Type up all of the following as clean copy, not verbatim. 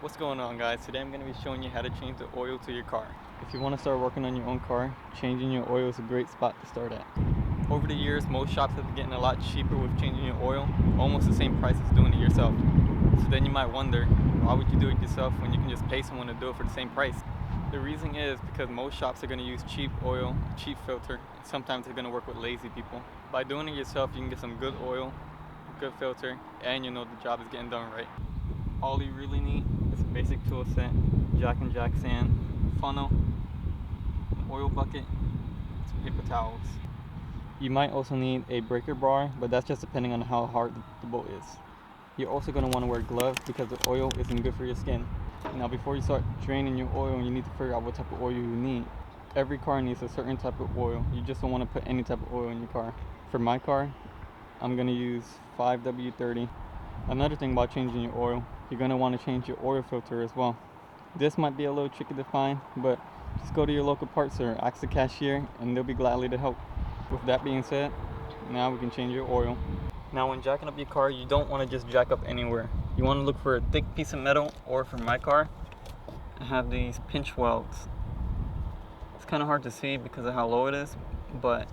What's going on, guys? Today I'm going to be showing you how to change the oil to your car. If you want to start working on your own car, changing your oil is a great spot to start at. Over the years, most shops have been getting a lot cheaper with changing your oil, almost the same price as doing it yourself. So then you might wonder, why would you do it yourself when you can just pay someone to do it for the same price? The reason is because most shops are going to use cheap oil, cheap filter, and sometimes they're going to work with lazy people. By doing it yourself, you can get some good oil, good filter, and you know the job is getting done right. All you really need is a basic tool set, jack and jack sand, funnel, an oil bucket, some paper towels. You might also need a breaker bar, but that's just depending on how hard the bolt is. You're also going to want to wear gloves because the oil isn't good for your skin. Now before you start draining your oil, you need to figure out what type of oil you need. Every car needs a certain type of oil. You just don't want to put any type of oil in your car. For my car, I'm going to use 5W30. Another thing about changing your oil, you're going to want to change your oil filter as well. This might be a little tricky to find, but just go to your local parts store, ask the cashier, and they'll be gladly to help. With that being said, now we can change your oil. Now when jacking up your car, you don't want to just jack up anywhere. You want to look for a thick piece of metal, or for my car, I have these pinch welds. It's kind of hard to see because of how low it is, but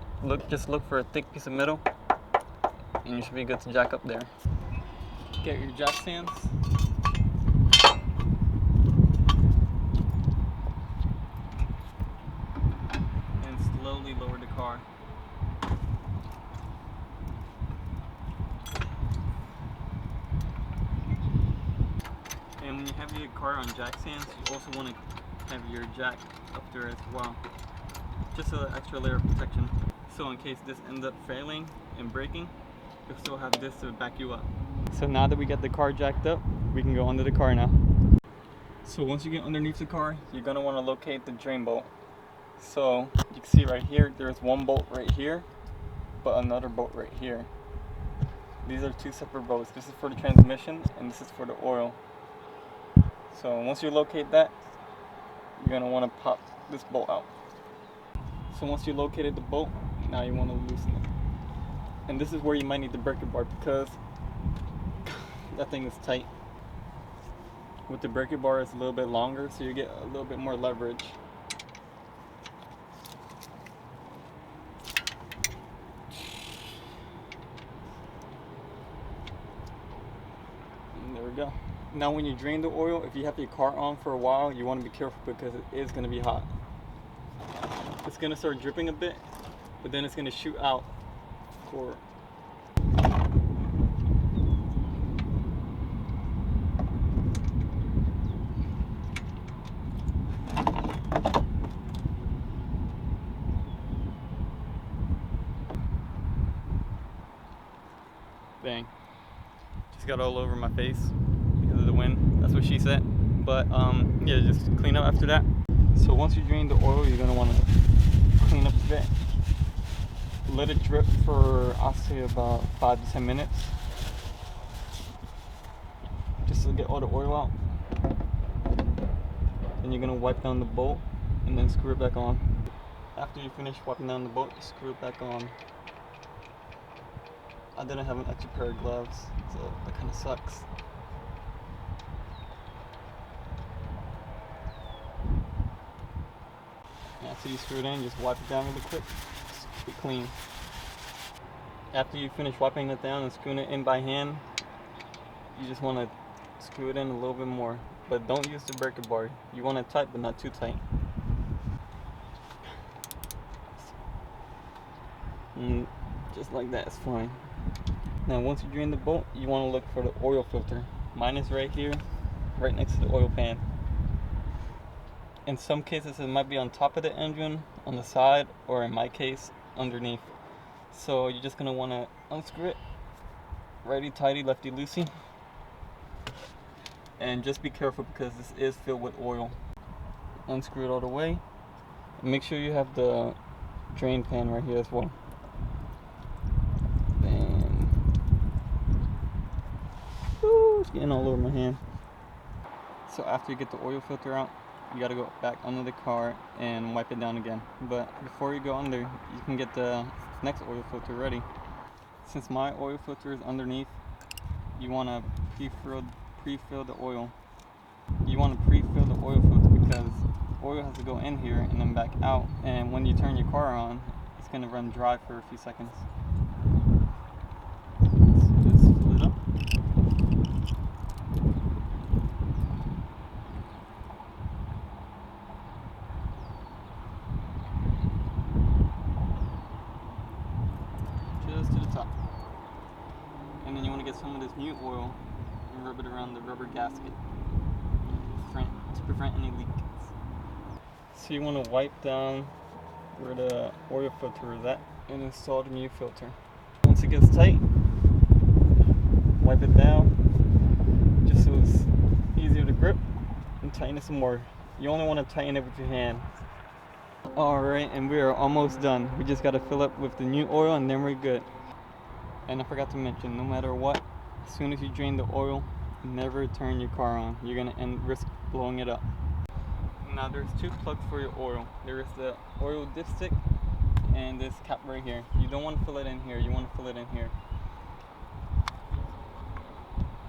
just look for a thick piece of metal and you should be good to jack up there. Get your jack stands. And slowly lower the car. And when you have your car on jack stands, you also want to have your jack up there as well. Just an extra layer of protection. So in case this ends up failing and breaking, you'll still have this to back you up. So now that we got the car jacked up, we can go under the car now. So once you get underneath the car, you're going to want to locate the drain bolt. So you can see right here, there's one bolt right here, but another bolt right here. These are two separate bolts. This is for the transmission and this is for the oil. So once you locate that, you're going to want to pop this bolt out. So once you located the bolt, now you want to loosen it. And this is where you might need the breaker bar because that thing is tight. With the breaker bar, it's a little bit longer, so you get a little bit more leverage. And there we go. Now when you drain the oil, if you have your car on for a while, you want to be careful because it is going to be hot. It's going to start dripping a bit, but then it's going to shoot out for dang, just got all over my face because of the wind. That's what she said. But yeah, just clean up after that. So once you drain the oil, you're gonna want to clean up a bit. Let it drip for, I'll say, about 5 to 10 minutes, just to get all the oil out. Then you're gonna wipe down the bolt and then screw it back on. After you finish wiping down the bolt, you screw it back on. I didn't have an extra pair of gloves, so that kind of sucks. After you screw it in, just wipe it down really quick, just keep it clean. After you finish wiping it down and screwing it in by hand, you just want to screw it in a little bit more, but don't use the breaker bar. You want it tight, but not too tight. And just like that is fine. Now once you drain the bolt, you want to look for the oil filter. Mine is right here, right next to the oil pan. In some cases it might be on top of the engine, on the side, or in my case, underneath. So you're just going to want to unscrew it, righty tighty, lefty loosey. And just be careful because this is filled with oil. Unscrew it all the way. And make sure you have the drain pan right here as well. Ooh, it's getting all over my hand. So after you get the oil filter out, you gotta go back under the car and wipe it down again. But before you go under, you can get the next oil filter ready. Since my oil filter is underneath, you want to pre-fill the oil. You you want to pre-fill the oil filter because oil has to go in here and then back out, and when you turn your car on, it's going to run dry for a few seconds. So just fill it up. Just to the top. And then you want to get some of this new oil and rub it around the rubber gasket to prevent any leaks. So you want to wipe down where the oil filter is at and install the new filter. Once it gets tight, wipe it down just so it's easier to grip, and tighten it some more. You only want to tighten it with your hand. Alright, and we are almost done. We just got to fill up with the new oil and then we're good. And I forgot to mention, no matter what, as soon as you drain the oil, never turn your car on. You're going to risk blowing it up. Now there's two plugs for your oil. There is the oil dipstick and this cap right here. You don't want to fill it in here, you want to fill it in here.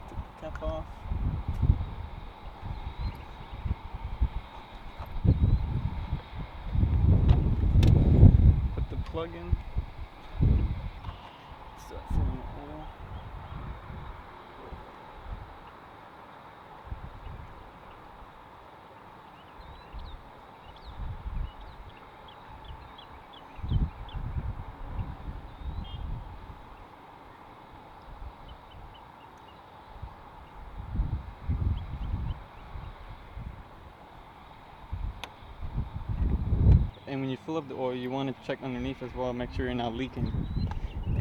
Take the cap off. Put the plug in. Start filling the oil. And when you fill up the oil, you want to check underneath as well, make sure you're not leaking.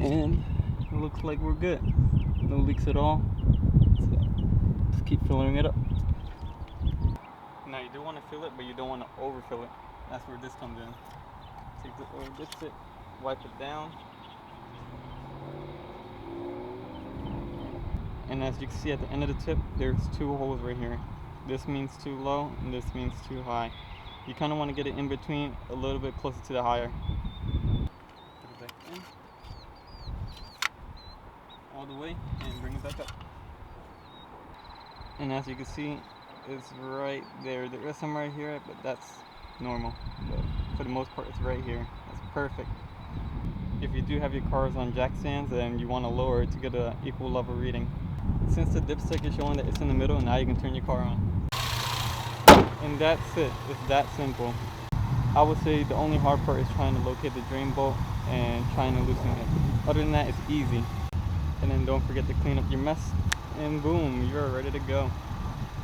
And it looks like we're good. No leaks at all. So just keep filling it up. Now you do want to fill it, but you don't want to overfill it. That's where this comes in. Take the oil dipstick, wipe it down. And as you can see at the end of the tip, there's two holes right here. This means too low and this means too high. You kind of want to get it in between, a little bit closer to the higher. Put it back in. All the way and bring it back up. And as you can see, it's right there. There is some right here, but that's normal. But for the most part, it's right here. That's perfect. If you do have your cars on jack stands and you want to lower it to get an equal level reading. Since the dipstick is showing that it's in the middle, now you can turn your car on. And that's it. It's that simple. I would say the only hard part is trying to locate the drain bolt and trying to loosen it. Other than that, it's easy. And then don't forget to clean up your mess, and boom, you're ready to go.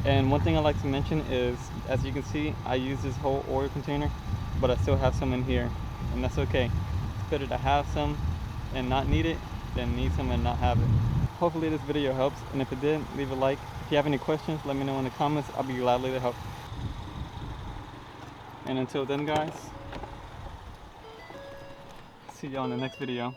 And one thing I like to mention is, as you can see, I use this whole oil container, but I still have some in here, and that's okay. It's better to have some and not need it than need some and not have it. Hopefully this video helps, and if it did, leave a like. If you have any questions, let me know in the comments. I'll be gladly to help. And until then, guys, see y'all in the next video.